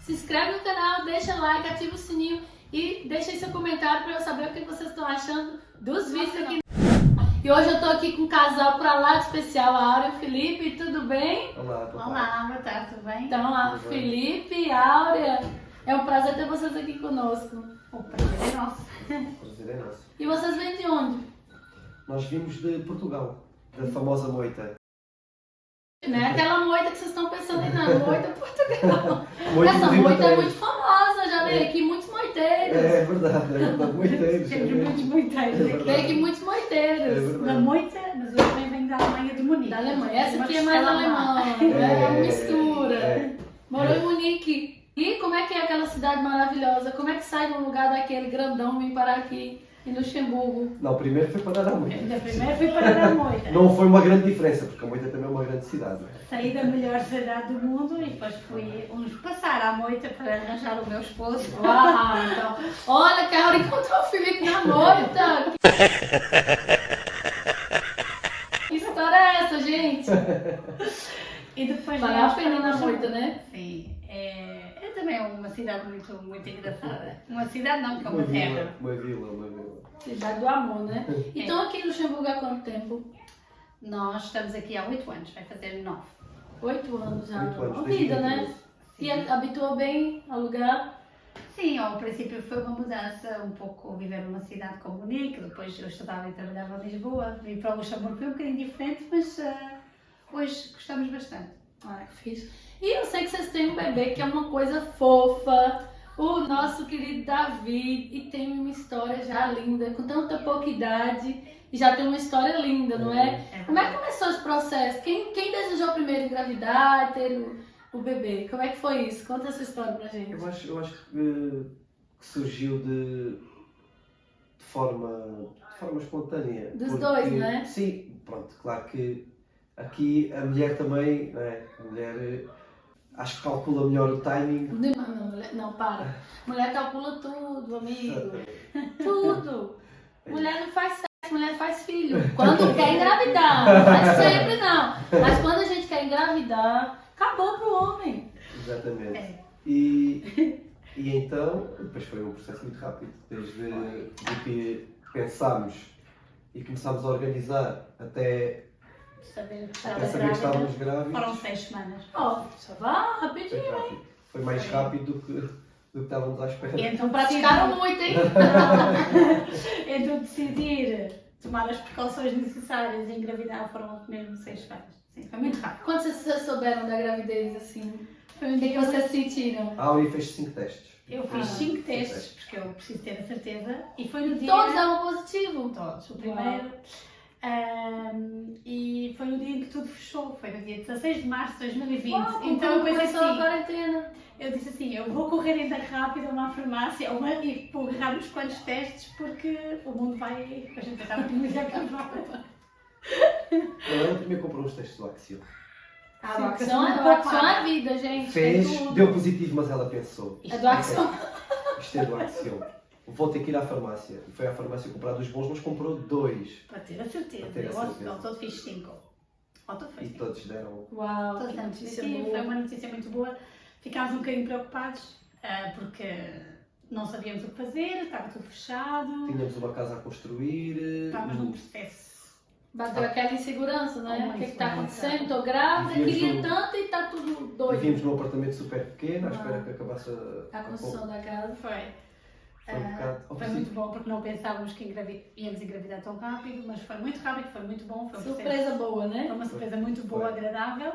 se inscreve no canal, deixa like, ativa o sininho e deixa aí seu comentário para eu saber o que vocês estão achando dos vídeos aqui. E hoje eu tô aqui com um casal pra lá de especial, a Áurea e o Felipe, tudo bem? Olá, boa tarde. Olá, boa tarde, tudo bem? Então lá, Felipe e Áurea, é um prazer ter vocês aqui conosco. O prazer é nosso. O prazer é nosso. E vocês vêm de onde? Nós vimos de Portugal, da famosa moita. Não é aquela moita que vocês estão pensando aí, não, moita Portugal. Moita Essa do Rio moita é Tejo. muito famosa, já veio aqui muitos moiteiros. É verdade, moiteiros. Temos muitos moiteiros aqui. Veio aqui muitos É moiteiros. verdade. Da moita, mas eu também venho da Alemanha de Munique. Da Alemanha. Essa Uma aqui é mais costela alemã, lá. é uma mistura. É. Morou em Munique. E como é que é aquela cidade maravilhosa? Como é que sai de um lugar daquele grandão e vem parar aqui em Luxemburgo? Não, primeiro foi para dar a moita. Da primeira fui para a moita. Não foi uma grande diferença, porque a moita também é uma grande cidade. Não é? Saí da melhor cidade do mundo e depois fui passar à moita para arranjar o meu esposo. Uau, então. Olha, que a Aura encontrou o Felipe na moita. Que história é essa, gente? E depois Vale a pena na moita, né? Sim, é também uma cidade muito engraçada. Uma cidade não, que é uma terra. Uma vila. Cidade do amor, né? E estão aqui em Luxemburgo há quanto tempo? Nós estamos aqui há 8 anos, vai fazer 9. 8 anos já. 8 anos, Uma vida, né? Sim. E habituou bem ao lugar? Sim, ao princípio foi uma mudança, um pouco viver numa cidade como Munique, depois eu estudava e trabalhava em Lisboa, vim para o Luxemburgo, foi um bocadinho diferente, mas hoje gostamos bastante. Ah, que fixe. E eu sei que vocês têm um bebê que é uma coisa fofa, o nosso querido Davi, e tem uma história já linda, com tanta pouca idade, e já tem uma história linda, não é? Como é que começou esse processo? Quem desejou primeiro engravidar e ter o bebê? Como é que foi isso? Conta essa história pra gente. Eu acho que surgiu de forma espontânea. Dos dois, não é? Sim, pronto, claro que aqui a mulher também, não é? A mulher acho que calcula melhor o timing. Não, para. Mulher calcula tudo, amigo. Tudo. Mulher não faz sexo, mulher faz filho. Quando quer engravidar. Não faz sempre não. Mas quando a gente quer engravidar, acabou pro homem. Exatamente. É. E então, depois foi um processo muito rápido, desde que pensámos e começámos a organizar até Saber que saber estava que estávamos grávida. grávidos. Foram 6 semanas. Ó, só vá Foi rapidinho. rápido. Foi mais rápido do que estávamos à espera. Então Praticaram muito, hein? Então decidir tomar as precauções necessárias e engravidar foram mesmo 6 semanas. Sim, foi muito rápido. Quando vocês souberam da gravidez, assim, Foi um o que dia é que vocês sentiram? A Auri fez 5 testes. Eu fiz Ah, 5 testes, porque eu preciso ter a certeza, e foi no dia... Todos davam positivo? Todos. O primeiro. E foi no dia em que tudo fechou, foi no dia 16 de março de 2020. Uau, Então eu pensei começou a assim, quarentena. eu disse assim, eu vou correr ainda rápido a uma farmácia e vou agarrar uns quantos testes porque o mundo vai, a gente vai estar muito acabar. Ela primeiro comprou os testes do Axio. A Sim, doação porque é a vida, gente. Fez, É tudo. deu positivo, mas ela pensou. É doação. Isto é do Axio. Vou ter que ir à farmácia. E foi à farmácia comprar dos bons, mas comprou 2. Para ter a certeza. Para ter a Eu certeza. ao todo fiz 5. Ao todo foi E 5. todos deram. Uau, Todos que demos notícia positivo, foi boa. uma notícia muito boa. Ficámos um bocadinho preocupados porque não sabíamos o que fazer, estava tudo fechado, Tínhamos uma casa a construir. estávamos num processo. Bateu aquela insegurança, né? Uma O que está insegurança. acontecendo? Estou grávida, Vivíamos queria num- tanto e está tudo doido. Vivíamos num apartamento super pequeno, à Ah. espera que acabasse A construção da casa. Foi. Foi um bocado. Foi muito bom porque não pensávamos que íamos engravidar tão rápido, mas foi muito rápido, foi muito bom. Foi um processo- Surpresa boa, Foi né? uma surpresa muito boa, Foi. agradável.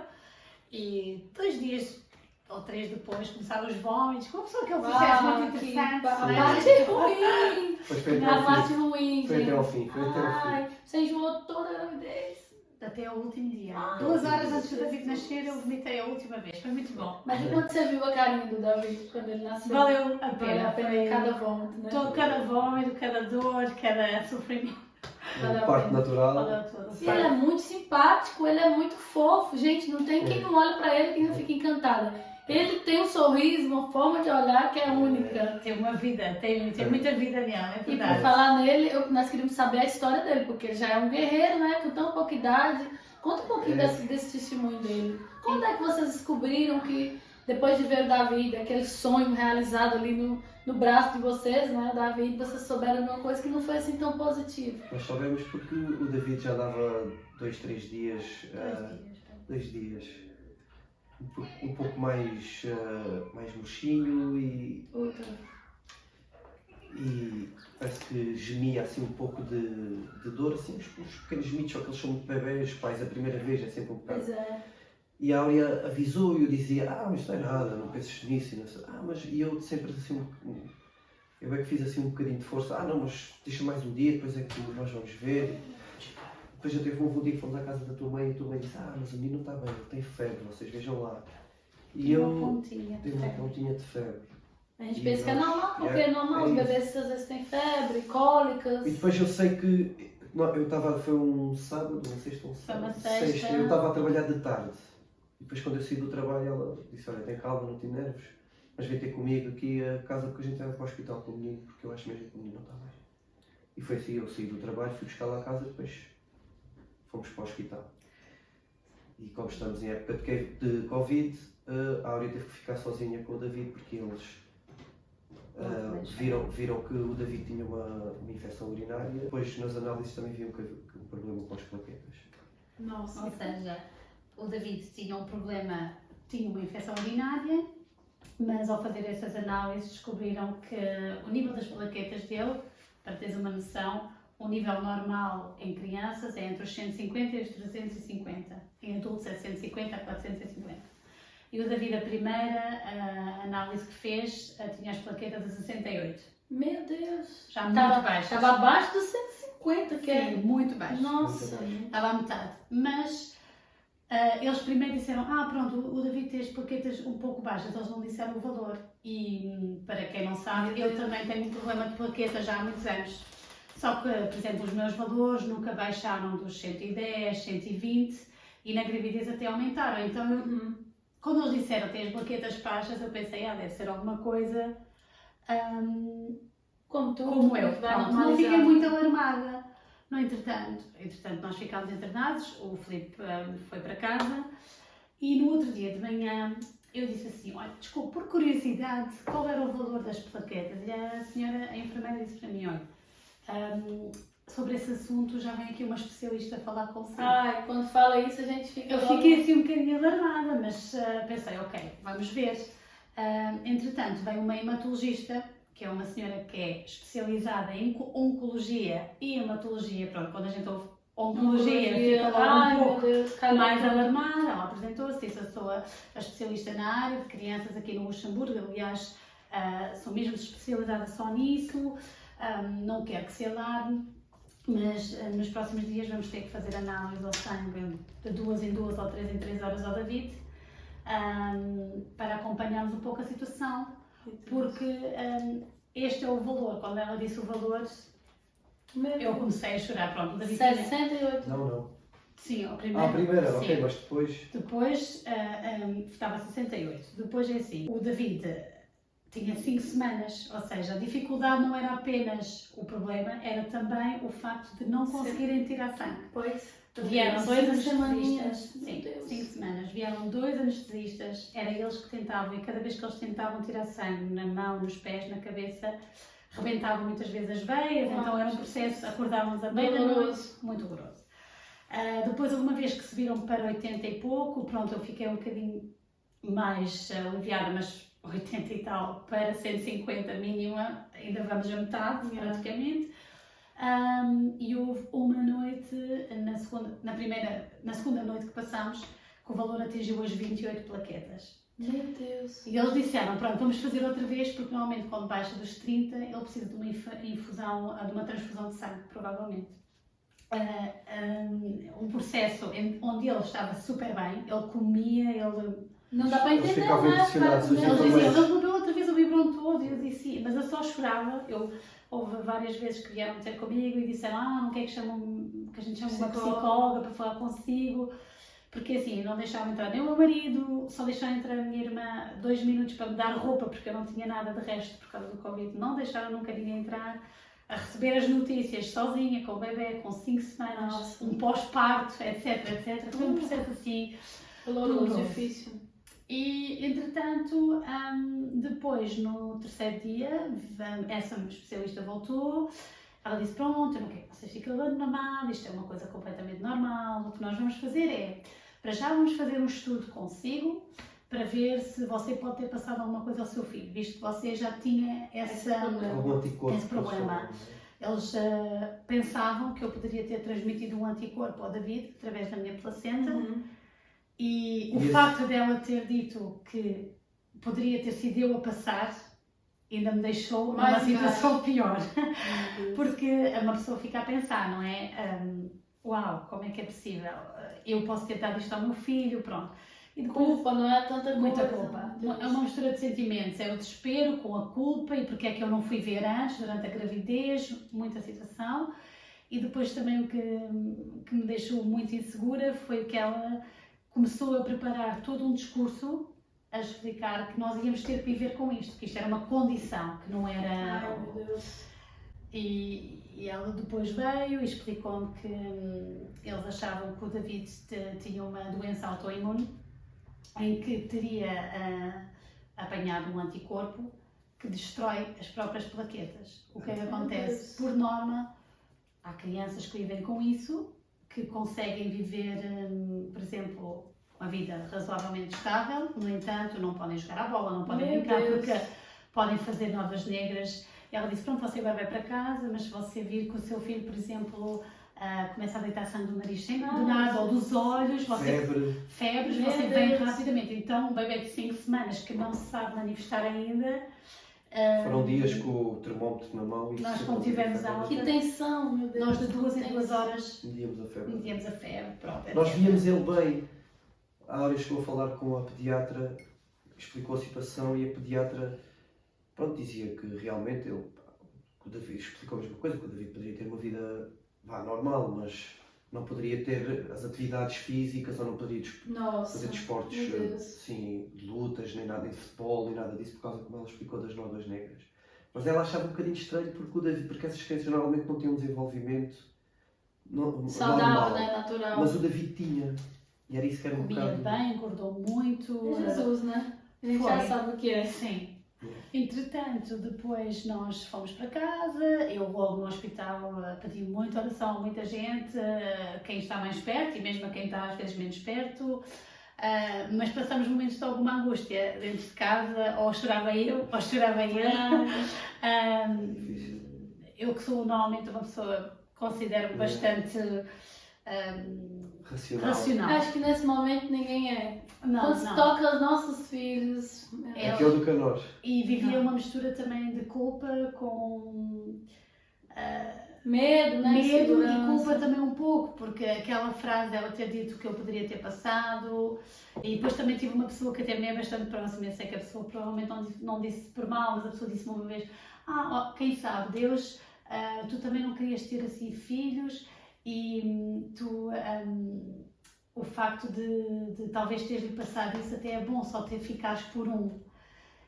E 2 dias ou 3 depois começaram os vómitos. Começou aquele Uau, processo muito que interessante. a não é? parte ruim. Depois foi até A ao parte fim. ruim, Foi até ao gente. fim. Foi até ao fim. Ai, você enjoou toda a gravidez. Até o último dia. Ah. 2 horas antes do David nascer, eu vomitei a última vez. Foi muito bom. Mas e quando você viu a carinha do Davi quando ele nasceu? Valeu a Valeu pena. a pena cada vômito, né? Cada vômito, cada dor, cada sofrimento. Valeu a Parte pena. natural. Valeu tudo. E ele é muito simpático, ele é muito fofo. Gente, não tem quem não olha pra ele que não fica encantada. Ele tem um sorriso, uma forma de olhar que é única. Tem uma vida, tem muita vida nele, é E por verdade. falar nele, nós queríamos saber a história dele, porque ele já é um guerreiro, né? Com tão pouca idade. Conta um pouquinho desse testemunho dele. Quando é que vocês descobriram que depois de ver o David, aquele sonho realizado ali no braço de vocês, né, o David, vocês souberam de uma coisa que não foi assim tão positiva. Nós soubemos porque o David já dava 2, 3 dias, 2 dias, um pouco mais, mais murchinho e parece que gemia assim um pouco de dor, assim, uns pequenos gemidos, só que eles são muito bebês, pais, a primeira vez é sempre um bocado. Pois é. E a Áurea avisou e eu dizia, mas isto não é nada, não penses nisso, e não sei. Mas e eu sempre assim, eu é que fiz assim um bocadinho de força, não, mas deixa mais um dia, depois é que nós vamos ver. Depois eu teve um dia que fomos à casa da tua mãe e a tua mãe disse, mas o menino não está bem, ele tem febre, vocês vejam lá. E eu tenho uma pontinha de febre. A gente pensa que é normal, porque é normal, os bebês às vezes têm febre, cólicas. E depois eu sei que, eu estava, foi um sábado, uma sexta, sexta, eu estava a trabalhar de tarde. E depois quando eu saí do trabalho ela disse, olha, tem calma, não tem nervos, mas vem ter comigo aqui a casa porque a gente vai para o hospital com o menino, porque eu acho mesmo que o menino não está bem. E foi assim, eu saí do trabalho, fui buscar lá a casa, depois fomos para o hospital. E como estamos em época de Covid, a Áurea teve que ficar sozinha com o David porque eles viram que o David tinha uma infecção urinária. Depois nas análises também viam que um problema com as plaquetas. Nossa. Ou seja, o David tinha um problema, tinha uma infecção urinária, mas ao fazer essas análises descobriram que o nível das plaquetas dele, para teres uma noção, o nível normal em crianças é entre os 150 e os 350, em adultos é 150 a 450. E o David, a primeira análise que fez, tinha as plaquetas a 68. Meu Deus! Já muito baixas. Estava abaixo dos 150, que é... Sim, muito baixo. Nossa! Estava à metade. Mas eles primeiro disseram, pronto, o David tem as plaquetas um pouco baixas, eles não disseram o valor. E, para quem não sabe, eu também tenho um problema de plaquetas já há muitos anos. Só que, por exemplo, os meus valores nunca baixaram dos 110, 120 e na gravidez até aumentaram. Então, quando eles disseram que tem as plaquetas baixas, eu pensei, deve ser alguma coisa como eu. Pronto, não fiquei muito alarmada. No entretanto, nós ficámos internados, o Filipe foi para casa e no outro dia de manhã eu disse assim, olha, desculpe, por curiosidade, qual era o valor das plaquetas? E a enfermeira disse para mim, olha, sobre esse assunto já vem aqui uma especialista falar consigo. Quando fala isso a gente fica... Eu fiquei assim um bocadinho alarmada, mas pensei, ok, vamos ver. Entretanto, veio uma hematologista, que é uma senhora que é especializada em oncologia e hematologia. Pronto, quando a gente ouve oncologia, fica logo um pouco mais alarmada. Ela apresentou-se, disse, eu sou a especialista na área de crianças aqui no Luxemburgo, aliás, sou mesmo especializada só nisso. Não quero que se alarme, mas nos próximos dias vamos ter que fazer análise ao sangue de 2 em 2 ou 3 em 3 horas ao David, para acompanharmos um pouco a situação, porque este é o valor. Quando ela disse o valor, eu comecei a chorar. Pronto, o David 68. Não. Sim, a primeira. A primeira, sim. ok, mas depois... Depois estava 68. Depois é assim, o David tinha 5 semanas, ou seja, a dificuldade não era apenas o problema, era também o facto de não conseguirem tirar sangue. Pois. Vieram 2 anestesistas. Sim, 5 semanas. Vieram 2 anestesistas, eram eles que tentavam, e cada vez que eles tentavam tirar sangue na mão, nos pés, na cabeça, rebentavam muitas vezes as veias, então era um processo, acordávamos à meia-noite, muito doloroso. Depois, uma vez que subiram para 80 e pouco, pronto, eu fiquei um bocadinho mais aliviada, mas 80 e tal para 150 mínima, ainda vamos a metade, praticamente. E houve uma noite, na segunda noite que passámos, que o valor atingiu as 28 plaquetas. Meu Deus! E eles disseram, pronto, vamos fazer outra vez, porque normalmente quando baixa dos 30, ele precisa de uma infusão, de uma transfusão de sangue, provavelmente. Um processo onde ele estava super bem, ele comia, ele... Não dá para Eles entender, ficavam impressionados, Ele dizia, ele bebeu outra vez o biberon todo, e eu disse, mas eu só chorava. Houve várias vezes que vieram ter comigo e disseram, não quer que a gente chame uma psicóloga para falar consigo, porque assim, não deixavam entrar nem o meu marido, só deixaram entrar a minha irmã 2 minutos para me dar roupa, porque eu não tinha nada de resto por causa do Covid, não deixaram nunca ninguém entrar, a receber as notícias sozinha, com o bebê, com 5 semanas, um pós-parto, etc. Foi um processo assim, doloroso, difícil. E, entretanto, depois, no terceiro dia, essa especialista voltou, ela disse, pronto, eu não quero que vocês fiquem abandonados, isto é uma coisa completamente normal, o que nós vamos fazer é, para já vamos fazer um estudo consigo, para ver se você pode ter passado alguma coisa ao seu filho, visto que você já tinha Algum anticorpo. esse problema. Eles pensavam que eu poderia ter transmitido um anticorpo ao David, através da minha placenta, e o facto dela ter dito que poderia ter sido eu a passar, ainda me deixou numa situação pior. Porque uma pessoa fica a pensar, não é? Uau, como é que é possível? Eu posso ter dado isto ao meu filho, pronto. E culpa, não é tanta coisa. Muita culpa. É uma mistura de sentimentos, é o desespero com a culpa e porque é que eu não fui ver antes, durante a gravidez, muita situação. E depois também o que me deixou muito insegura foi que ela começou a preparar todo um discurso a explicar que nós íamos ter que viver com isto, que isto era uma condição, que não era... Ai, meu Deus. E ela depois veio e explicou-me que eles achavam que o David tinha uma doença autoimune em que teria apanhado um anticorpo que destrói as próprias plaquetas. O que é que acontece? Por norma, há crianças que vivem com isso, que conseguem viver, por exemplo, uma vida razoavelmente estável, no entanto, não podem jogar a bola, não podem brincar, porque podem fazer novas negras. Ela disse, pronto, você agora vai para casa, mas se você vir que o seu filho, por exemplo, começa a deitar sangue do nariz sem do nada, ou dos olhos, febres, você vem rapidamente. Então, um bebê de 5 semanas que não se sabe manifestar ainda... Foram dias com o termómetro na mão e... Nós quando tivemos alta... Que tensão, meu Deus. Nós de 2 em 2 horas... Medíamos a febre. Pronto, nós víamos ele bem. A Áurea chegou a falar com a pediatra, explicou a situação e a pediatra, pronto, dizia que realmente ele... O David explicou a mesma coisa, que o David poderia ter uma vida normal, mas não poderia ter as atividades físicas ou não poderia fazer desportos assim, de lutas, nem nada de futebol, nem nada disso, por causa, como ela explicou, das nódoas negras. Mas ela achava um bocadinho estranho porque essas crianças normalmente não têm um desenvolvimento saudável, normal, natural. mas o David tinha, e era isso que era um bocado... Comia bem, engordou muito. É Jesus, né? A gente já sabe o que é. Sim. Entretanto, depois nós fomos para casa, eu logo no hospital pedi muita oração, muita gente, quem está mais perto e mesmo a quem está às vezes menos perto, mas passamos momentos de alguma angústia dentro de casa, ou chorava eu, ou chorava ele. Eu que sou normalmente uma pessoa, considero bastante racional. Acho que nesse momento ninguém é. Quando se toca aos nossos filhos... É pior do que a nós. E vivia uma mistura também de culpa com... medo, né? Medo e culpa também um pouco, porque aquela frase dela ter dito que eu poderia ter passado, e depois também tive uma pessoa que até me é bastante próxima, eu sei que a pessoa provavelmente não disse por mal, mas a pessoa disse-me uma vez, quem sabe, Deus, tu também não querias ter assim filhos, e tu... o facto de talvez ter-lhe passado isso até é bom, só ter ficares por um.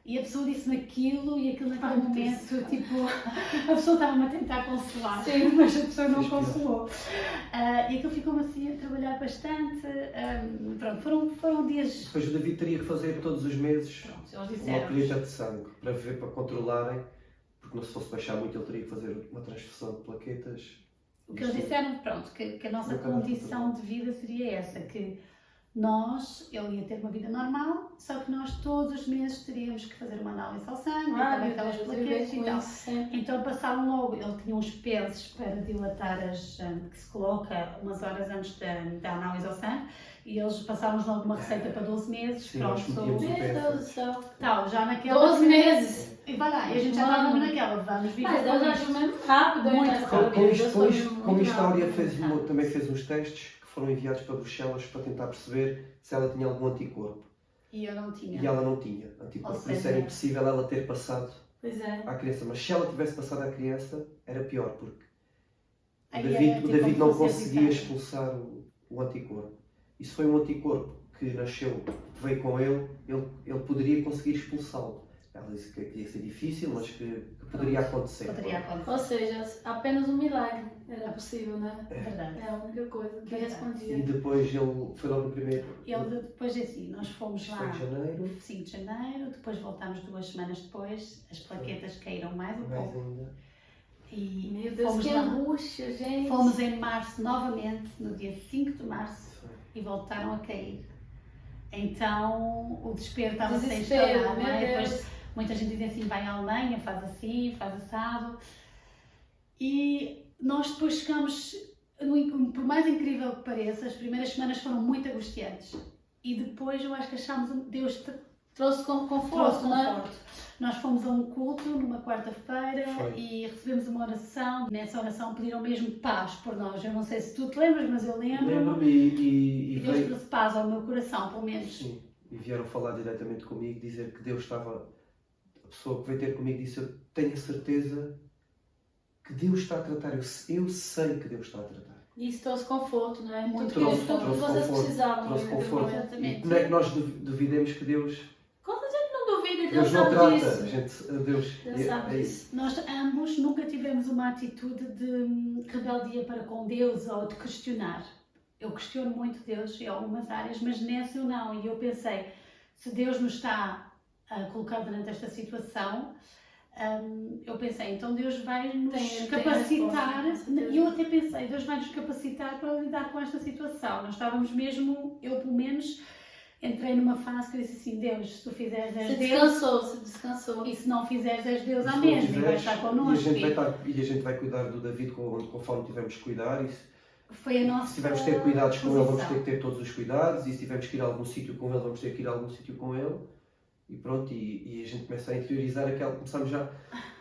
E a pessoa disse-me aquilo e aquilo naquele momento, tipo, a pessoa estava-me a tentar consolar, mas a pessoa não consolou. E aquilo ficou-me assim a trabalhar bastante. Pronto, foram dias... Depois o David teria que fazer todos os meses uma colheita de sangue para controlarem, porque não se fosse baixar muito ele teria que fazer uma transfusão de plaquetas. O que eles disseram, pronto, que a nossa condição de vida seria essa, que ele ia ter uma vida normal, só que nós todos os meses teríamos que fazer uma análise ao sangue, aquelas plaquetas e tal. Então passaram logo, ele tinha uns pensos para dilatar que se coloca umas horas antes da análise ao sangue, e eles passaram-nos logo uma receita para 12 meses. Sim, pronto, Meu Deus do céu. já naquela... 12 meses! E vai lá, e a gente já estava naquela, vamos viver. Mas Deus acha mesmo rápido. Como isto a Áurea também fez uns testes que foram enviados para Bruxelas para tentar perceber se ela tinha algum anticorpo. E eu não tinha. E ela não tinha anticorpo, por isso era impossível ela ter passado à criança. Mas se ela tivesse passado à criança, era pior, porque o David não conseguia expulsar o anticorpo. E se foi um anticorpo que nasceu, que veio com ele poderia conseguir expulsá-lo. Ela disse que ia ser difícil, mas que poderia acontecer. Poderia acontecer. Ou seja, apenas um milagre era possível, né? É verdade. É a única coisa que Verdade. respondia. E depois ele foi logo no primeiro. Ele depois assim, nós fomos Foi lá em janeiro. 5 de janeiro, depois voltámos 2 semanas depois, as plaquetas caíram mais um Mais pouco. ainda. E Meu Deus, fomos que lá. angústia, gente. Fomos em março novamente, no dia 5 de março, Foi. e voltaram a cair. Então o desespero estava sem Desespero, instalar, não meu é? Deus. Depois muita gente diz assim, vai à Alemanha, faz assim, faz assado. E nós depois chegamos, por mais incrível que pareça, as primeiras semanas foram muito angustiantes. E depois eu acho que achámos, Deus Trouxe conforto, trouxe né? conforto. Nós fomos a um culto numa quarta-feira Foi. e recebemos uma oração. Nessa oração pediram mesmo paz por nós. Eu não sei se tu te lembras, mas eu lembro-me. Lembro-me E e Deus veio. trouxe paz ao meu coração, pelo menos. Sim, e vieram falar diretamente comigo, dizer que Deus estava. A pessoa que veio ter comigo disse: eu tenho a certeza que Deus está a tratar. Eu sei que Deus está a tratar. Isso trouxe conforto, não é? Muito Tudo que conforto. vocês precisavam. Trouxe né? conforto. Exatamente. E não é que nós duvidemos que Deus. Não duvide, Deus Deus não sabe trata. disso. Deus sabe é disso. Nós ambos nunca tivemos uma atitude de rebeldia para com Deus ou de questionar. Eu questiono muito Deus em algumas áreas, mas nessa eu não. E eu pensei, se Deus nos está a colocar durante esta situação, eu pensei, então Deus vai nos Tem capacitar. a resposta, com certeza. E eu até pensei, Deus vai nos capacitar para lidar com esta situação. Nós estávamos mesmo, eu pelo menos, entrei numa fase que eu disse assim, Deus, se tu fizeres és Se Deus, descansou. e se não fizeres és Deus à Se não mesma, e vai fizeres, estar e connosco. a gente vai cuidar do David conforme tivermos que cuidar. Foi a nossa Se tivermos que ter cuidados com ele, vamos posição. ter que ter todos os cuidados. E se tivermos que ir a algum sítio com ele, vamos ter que ir a algum sítio com ele. E pronto, e a gente começa a interiorizar começamos já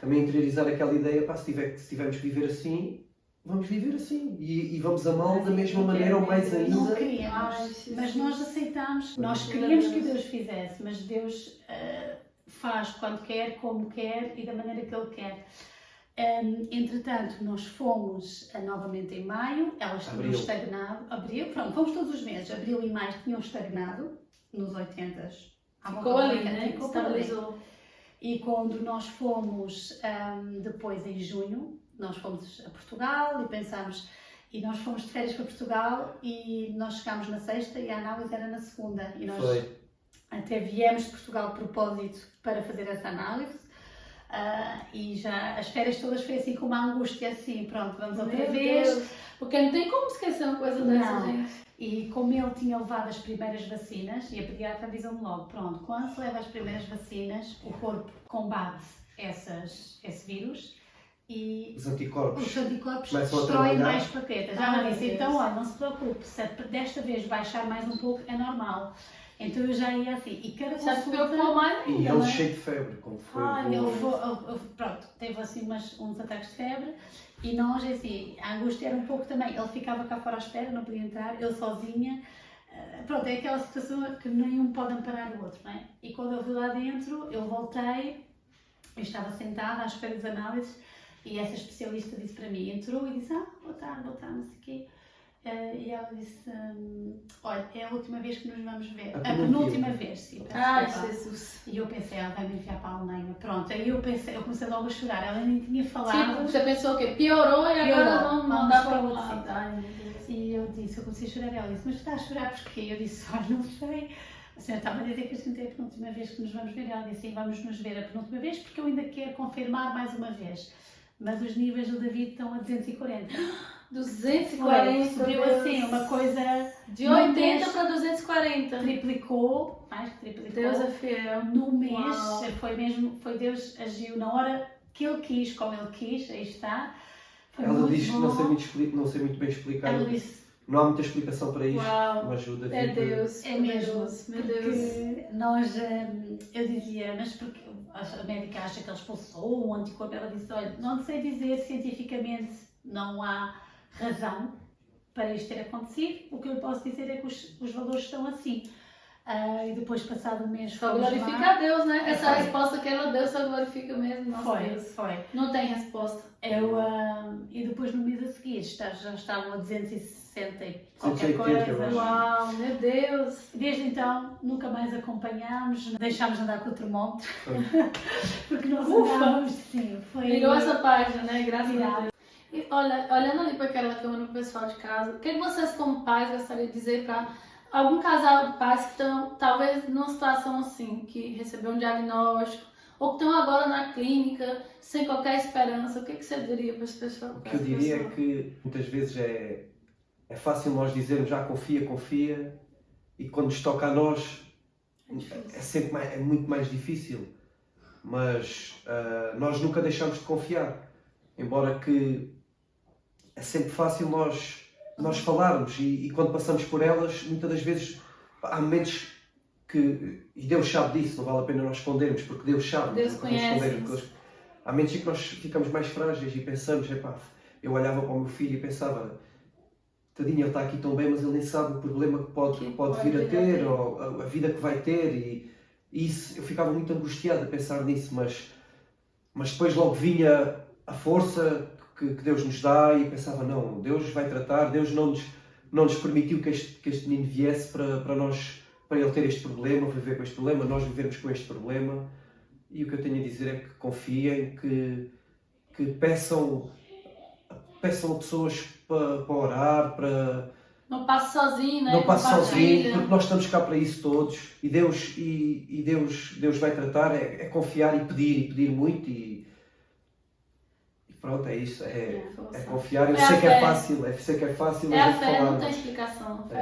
também a interiorizar aquela ideia, pá, se tivermos que viver assim, vamos viver assim. E vamos amá-lo da mesma maneira ou mais Não ainda. queríamos, Ai, mas nós aceitámos. Nós Sim. queríamos que Deus fizesse, mas Deus faz quando quer, como quer e da maneira que Ele quer. Entretanto, nós fomos novamente em maio, elas tinham Abril. estagnado, abril, pronto, fomos todos os meses, abril e maio tinham estagnado, nos 80s. Ficou ali, né? Ficou por ali. Estabilizou. E quando nós fomos depois em junho, nós fomos a Portugal e pensámos, e nós fomos de férias para Portugal e nós chegámos na sexta e a análise era na segunda. E nós Foi. até viemos de Portugal de propósito para fazer essa análise. E já as férias todas foi assim com uma angústia assim, pronto, vamos outra Meu vez. Deus. Porque não tem como esquecer uma coisa dessa, Não. gente. E como ele tinha levado as primeiras vacinas, e a pediatra avisou-me logo, pronto, quando se leva as primeiras vacinas, o corpo combate esse vírus e Os anticorpos. os anticorpos Começam a destroem trabalhar. mais plaquetas. Já Ai, me disse, meu então Deus. olha, não se preocupe, se desta vez baixar mais um pouco é normal. Então eu já ia assim, e cada Já se consulta... preocupou mais E ainda, ele né? cheio de febre, como foi. Ai, o- Ele pronto, teve assim uns ataques de febre e nós, assim, a angústia era um pouco também. Ele ficava cá fora à espera, não podia entrar, eu sozinha. Pronto, é aquela situação que nenhum pode amparar o outro, não é? E quando eu vi lá dentro, eu voltei, eu estava sentada à espera das análises e essa especialista disse para mim, entrou e disse, boa tarde, não sei o quê. E ela disse, olha, é a última vez que nos vamos ver. A A penúltima. penúltima vez, sim. peço Ai, desculpa. Jesus. E eu pensei, ela vai me enviar para a Alemanha. Pronto, aí eu comecei logo a chorar. Ela nem tinha falado. Tipo, você pensou o quê? Piorou e agora Piorou. vamos Vamos mandar para para outro lá. sítio. Ai, meu Deus. E eu comecei a chorar. Ela disse, mas está a chorar porquê? Eu disse, olha, não sei. A senhora estava a dizer que a gente é a penúltima vez que nos vamos ver. Ela disse, sim, vamos nos ver a penúltima vez porque eu ainda quero confirmar mais uma vez. Mas os níveis do David estão a 240. 240. Subiu Deus. assim, uma coisa De no 80 mês. para 240. triplicou, mais que triplicou. Deus é fiel. No mês, Uau. foi Deus agiu na hora que Ele quis, como Ele quis, aí está. Foi Ela muito diz que bom. não sei muito bem explicar. Ela disse, Não há muita explicação para isto. Uau. Mas o David. É Deus. é mesmo, Meu Deus. porque nós, eu dizia, mas porque a médica acha que ele expulsou um anticorpo, ela disse, olha, não sei dizer cientificamente, não há razão para isto ter acontecido, o que eu posso dizer é que os valores estão assim. E depois, passado um mês, Só fomos glorifica lá. a Deus, né? Essa Foi. resposta que ela deu só glorifica mesmo. Nosso Deus. Foi. Não tem resposta. E depois no mês a seguir já estavam a 260 e qualquer 180, eu coisa. acho. Uau, meu Deus. Desde então nunca mais acompanhámos, deixámos de andar com o termómetro, porque nós Ufa! andávamos, sim, foi... Virou essa página, né? Graças a Virado. Deus. E olha, olhando ali para aquela câmera no pessoal de casa, o que vocês como pais gostariam de dizer para algum casal de pais que estão talvez numa situação assim, que recebeu um diagnóstico, ou que estão agora na clínica, sem qualquer esperança, o que você diria para as pessoas? O que eu diria é que muitas vezes é fácil nós dizermos já confia, e quando nos toca a nós é muito mais difícil. Mas nós nunca deixamos de confiar, embora que é sempre fácil nós falarmos e quando passamos por elas, muitas das vezes há momentos que, e Deus sabe disso, não vale a pena nós escondermos, porque Deus sabe. Deus não conhece esconder, isso. há momentos em que nós ficamos mais frágeis e pensamos, eu olhava para o meu filho e pensava, tadinho, ele está aqui tão bem, mas ele nem sabe o problema que pode vir a ter, ou a vida que vai ter, e isso, eu ficava muito angustiado a pensar nisso, mas depois logo vinha a força que Deus nos dá e pensava, não, Deus vai tratar, Deus não nos permitiu que este menino viesse para ele ter este problema, viver com este problema, nós vivermos com este problema. E o que eu tenho a dizer é que confiem, que peçam a pessoas para orar, para... Não passe sozinho, né? Não passe sozinho, Compartilha. porque nós estamos cá para isso todos, e Deus vai tratar, é confiar e pedir muito, e pronto, é isso, é confiar. Eu É a sei que fé. é fácil, É a mas é fé, não falar. tem explicação. É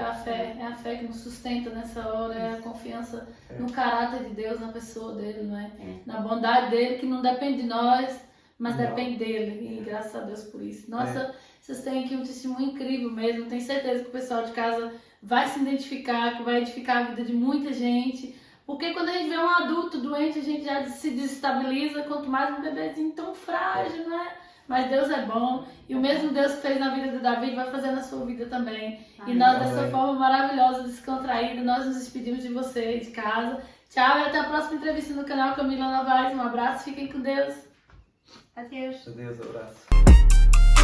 a fé que nos sustenta nessa hora, é a confiança no caráter de Deus, na pessoa dele, não é? Na bondade dele, que não depende de nós, mas Não. depende dele. E graças a Deus por isso. Nossa, vocês têm aqui um testemunho incrível mesmo. Tenho certeza que o pessoal de casa vai se identificar, que vai edificar a vida de muita gente. Porque quando a gente vê um adulto doente, a gente já se desestabiliza, quanto mais um bebezinho tão frágil, né? Mas Deus é bom, e o mesmo Deus que fez na vida de Davi vai fazer na sua vida também. E nós, dessa Amém. forma maravilhosa, descontraída, nós nos despedimos de você, de casa. Tchau e até a próxima entrevista no canal Camila Novaes. Um abraço, fiquem com Deus. Adeus. Adeus, abraço.